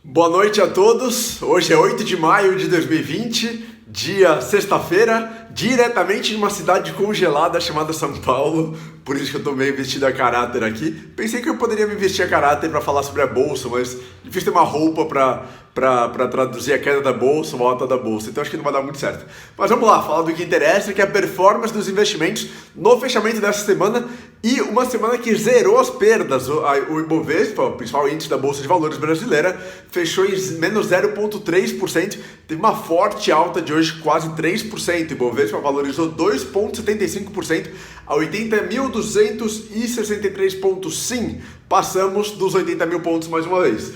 Boa noite a todos, hoje é 8 de maio de 2020, dia sexta-feira, diretamente de uma cidade congelada chamada São Paulo, por isso que eu tô meio vestido a caráter aqui. Pensei que eu poderia me vestir a caráter para falar sobre a bolsa, mas difícil ter uma roupa para traduzir a queda da bolsa ou a alta da bolsa, então acho que não vai dar muito certo. Mas vamos lá, falar do que interessa, que é a performance dos investimentos no fechamento dessa semana e uma semana que zerou as perdas. O Ibovespa, o principal índice da Bolsa de Valores brasileira, fechou em menos 0,3%, teve uma forte alta de hoje, quase 3%. O Ibovespa valorizou 2,75% a 80.263 pontos. Sim, passamos dos 80 mil pontos mais uma vez.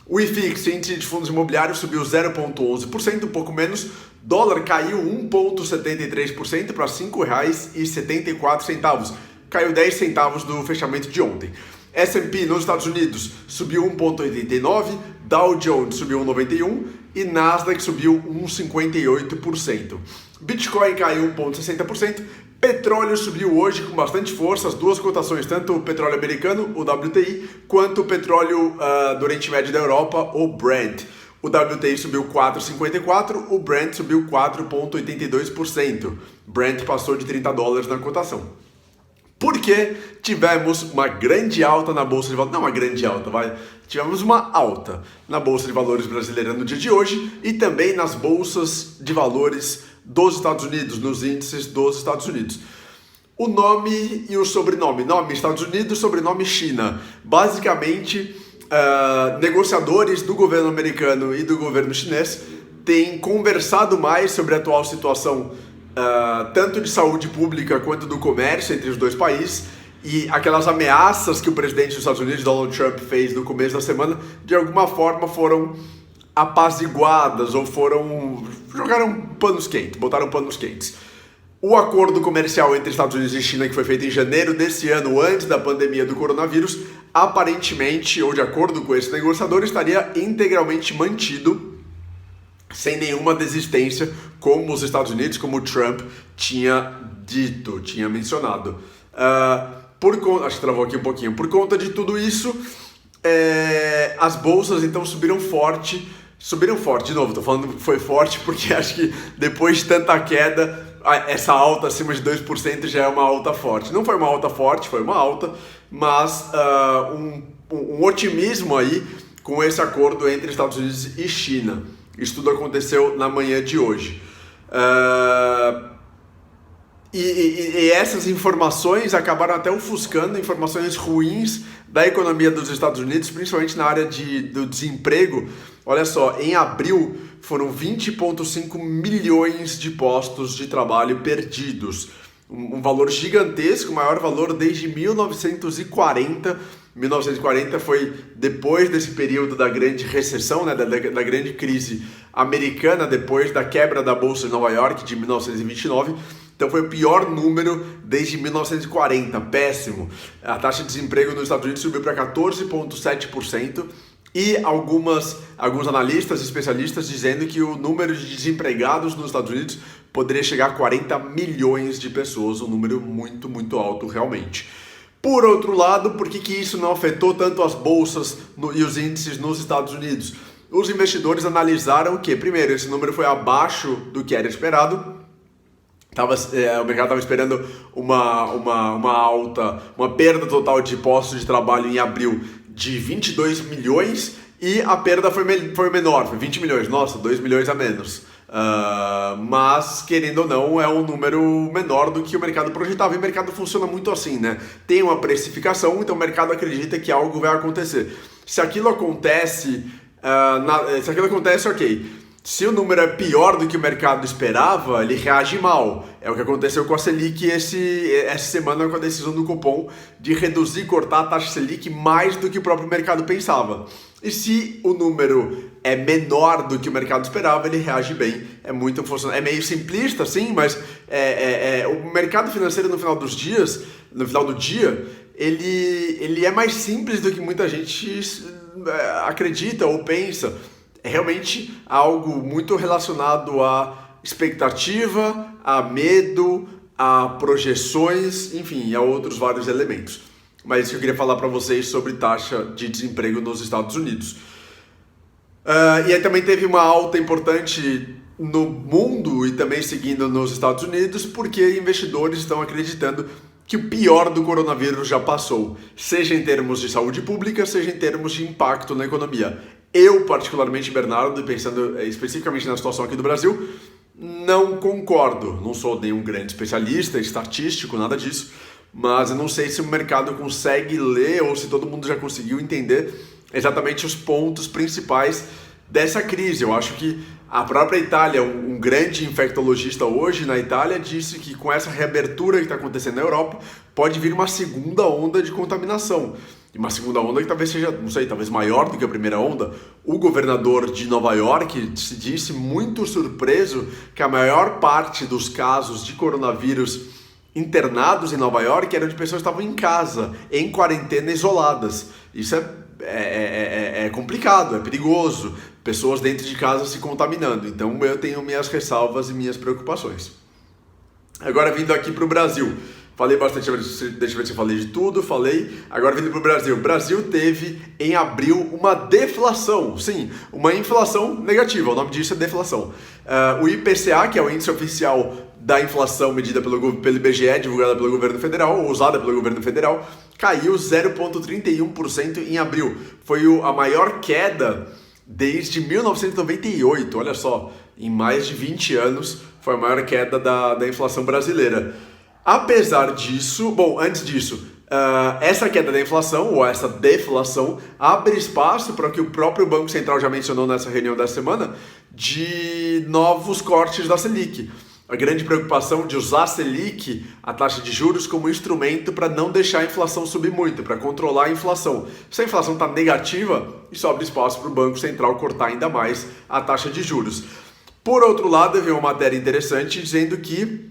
O IFIX, índice de fundos imobiliários, subiu 0,11%, um pouco menos. Dólar caiu 1,73% para R$ 5,74. Caiu 10 centavos do fechamento de ontem. S&P nos Estados Unidos subiu 1,89%, Dow Jones subiu 1,91% e Nasdaq subiu 1,58%. Bitcoin caiu 1,60%. Petróleo subiu hoje com bastante força, as duas cotações, tanto o petróleo americano, o WTI, quanto o petróleo do Oriente Médio da Europa, o Brent. O WTI subiu 4,54%, o Brent subiu 4,82%. Brent passou de $30 na cotação. Porque tivemos uma grande alta na Bolsa de Valores, não uma grande alta, tivemos uma alta na Bolsa de Valores brasileira no dia de hoje e também nas bolsas de valores dos Estados Unidos, nos índices dos Estados Unidos. O nome e o sobrenome, nome Estados Unidos, sobrenome China. Basicamente, negociadores do governo americano e do governo chinês têm conversado mais sobre a atual situação tanto de saúde pública quanto do comércio entre os dois países, e aquelas ameaças que o presidente dos Estados Unidos, Donald Trump, fez no começo da semana, de alguma forma foram apaziguadas ou jogaram panos quentes, botaram panos quentes. O acordo comercial entre Estados Unidos e China, que foi feito em janeiro desse ano, antes da pandemia do coronavírus, aparentemente, ou de acordo com esse negociador, estaria integralmente mantido, sem nenhuma desistência, como os Estados Unidos, como o Trump tinha dito, tinha mencionado. Acho que travou aqui um pouquinho. Por conta de tudo isso, as bolsas então subiram forte, de novo, tô falando que foi forte porque acho que depois de tanta queda, essa alta acima de 2% já é uma alta forte. Não foi uma alta forte, foi uma alta, mas um otimismo aí com esse acordo entre Estados Unidos e China. Isso tudo aconteceu na manhã de hoje. E essas informações acabaram até ofuscando informações ruins da economia dos Estados Unidos, principalmente na área do desemprego. Olha só, em abril foram 20,5 milhões de postos de trabalho perdidos. Um valor gigantesco, o maior valor desde 1940. 1940 foi depois desse período da grande recessão, né, da grande crise americana, depois da quebra da Bolsa de Nova York de 1929. Então foi o pior número desde 1940, péssimo. A taxa de desemprego nos Estados Unidos subiu para 14,7% e alguns analistas, especialistas, dizendo que o número de desempregados nos Estados Unidos poderia chegar a 40 milhões de pessoas, um número muito, muito alto realmente. Por outro lado, por que isso não afetou tanto as bolsas e os índices nos Estados Unidos? Os investidores analisaram que, primeiro, esse número foi abaixo do que era esperado. O mercado estava esperando uma alta, uma perda total de postos de trabalho em abril de 22 milhões e a perda foi menor, foi 20 milhões, nossa, 2 milhões a menos. Mas, querendo ou não, é um número menor do que o mercado projetava. E o mercado funciona muito assim, né? Tem uma precificação, então o mercado acredita que algo vai acontecer. Se aquilo acontece, ok. Se o número é pior do que o mercado esperava, ele reage mal. É o que aconteceu com a Selic essa semana com a decisão do Copom de reduzir, cortar a taxa Selic mais do que o próprio mercado pensava. E se o número é menor do que o mercado esperava, ele reage bem. É meio simplista, sim, mas o mercado financeiro no final do dia, ele é mais simples do que muita gente acredita ou pensa. É realmente algo muito relacionado à expectativa, a medo, a projeções, enfim, a outros vários elementos. Mas isso que eu queria falar para vocês sobre taxa de desemprego nos Estados Unidos. E aí também teve uma alta importante no mundo e também seguindo nos Estados Unidos, porque investidores estão acreditando que o pior do coronavírus já passou, seja em termos de saúde pública, seja em termos de impacto na economia. Eu, particularmente, Bernardo, pensando especificamente na situação aqui do Brasil, não concordo. Não sou nenhum grande especialista, estatístico, nada disso, mas eu não sei se o mercado consegue ler ou se todo mundo já conseguiu entender exatamente os pontos principais dessa crise. Eu acho que a própria Itália, um grande infectologista hoje na Itália, disse que com essa reabertura que está acontecendo na Europa, pode vir uma segunda onda de contaminação. E uma segunda onda que talvez seja, não sei, talvez maior do que a primeira onda. O governador de Nova York se disse muito surpreso que a maior parte dos casos de coronavírus internados em Nova York eram de pessoas que estavam em casa, em quarentena, isoladas. Isso é complicado, é perigoso. Pessoas dentro de casa se contaminando. Então eu tenho minhas ressalvas e minhas preocupações. Agora vindo aqui para o Brasil. Falei bastante, deixa eu ver se eu falei de tudo, falei. Agora vindo para o Brasil. O Brasil teve em abril uma deflação. Sim, uma inflação negativa. O nome disso é deflação. O IPCA, que é o índice oficial da inflação medida pelo IBGE, divulgada pelo governo federal, ou usada pelo governo federal, caiu 0,31% em abril. Foi a maior queda desde 1998, olha só, em mais de 20 anos foi a maior queda da inflação brasileira. Apesar disso, antes disso, essa queda da inflação, ou essa deflação, abre espaço para o que o próprio Banco Central já mencionou nessa reunião da semana, de novos cortes da Selic. A grande preocupação de usar a Selic, a taxa de juros, como instrumento para não deixar a inflação subir muito, para controlar a inflação. Se a inflação está negativa, isso abre espaço para o Banco Central cortar ainda mais a taxa de juros. Por outro lado, eu vi uma matéria interessante dizendo que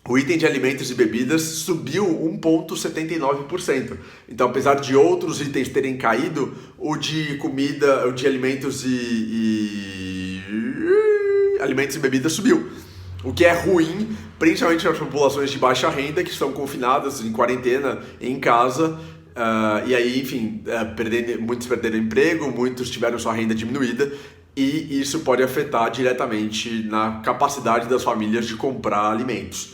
o item de alimentos e bebidas subiu 1,79%. Então, apesar de outros itens terem caído, o de comida, o de alimentos alimentos e bebidas subiu. O que é ruim, principalmente para as populações de baixa renda que estão confinadas em quarentena em casa. E aí, enfim, muitos perderam emprego, muitos tiveram sua renda diminuída. E isso pode afetar diretamente na capacidade das famílias de comprar alimentos.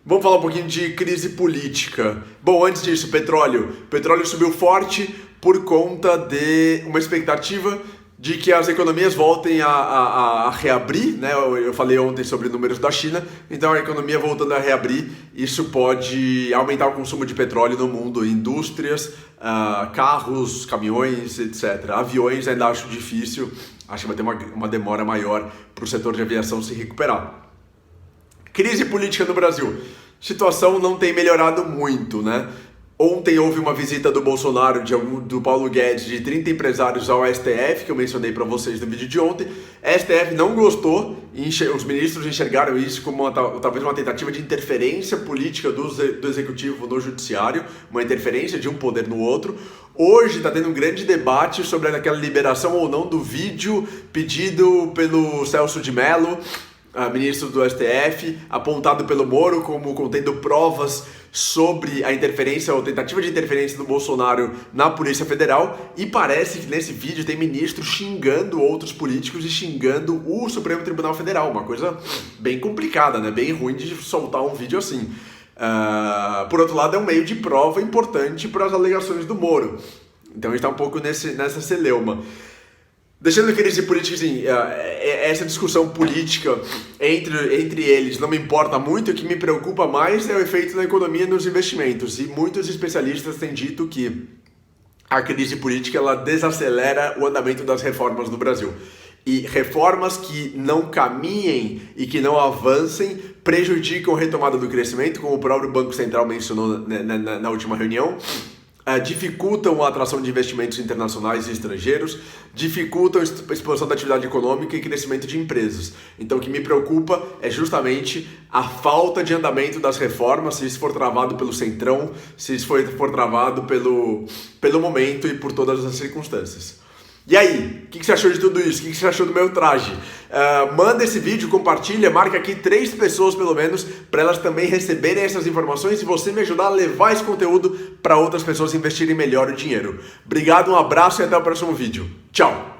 Vamos falar um pouquinho de crise política. Antes disso, petróleo. O petróleo subiu forte por conta de uma expectativa de que as economias voltem a reabrir, né? Eu falei ontem sobre números da China, então a economia voltando a reabrir, isso pode aumentar o consumo de petróleo no mundo, indústrias, carros, caminhões, etc. Aviões ainda acho difícil, acho que vai ter uma demora maior para o setor de aviação se recuperar. Crise política no Brasil. Situação não tem melhorado muito, né? Ontem houve uma visita do Bolsonaro, do Paulo Guedes, de 30 empresários ao STF, que eu mencionei para vocês no vídeo de ontem. A STF não gostou, os ministros enxergaram isso como talvez uma tentativa de interferência política do executivo no judiciário, uma interferência de um poder no outro. Hoje está tendo um grande debate sobre aquela liberação ou não do vídeo pedido pelo Celso de Mello, ministro do STF, apontado pelo Moro como contendo provas sobre a interferência ou tentativa de interferência do Bolsonaro na Polícia Federal, e parece que nesse vídeo tem ministro xingando outros políticos e xingando o Supremo Tribunal Federal, uma coisa bem complicada, né? Bem ruim de soltar um vídeo assim. Por outro lado, é um meio de prova importante para as alegações do Moro, então a gente está um pouco nessa celeuma. Deixando a crise política, assim, essa discussão política entre eles não me importa muito. O que me preocupa mais é o efeito na economia e nos investimentos. E muitos especialistas têm dito que a crise política ela desacelera o andamento das reformas no Brasil. E reformas que não caminhem e que não avancem prejudicam a retomada do crescimento, como o próprio Banco Central mencionou na última reunião. Dificultam a atração de investimentos internacionais e estrangeiros, dificultam a expansão da atividade econômica e crescimento de empresas. Então o que me preocupa é justamente a falta de andamento das reformas, se isso for travado pelo Centrão, se isso for travado pelo momento e por todas as circunstâncias. E aí, o que você achou de tudo isso? O que você achou do meu traje? Manda esse vídeo, compartilha, marca aqui 3 pessoas pelo menos, para elas também receberem essas informações e você me ajudar a levar esse conteúdo para outras pessoas investirem melhor o dinheiro. Obrigado, um abraço e até o próximo vídeo. Tchau!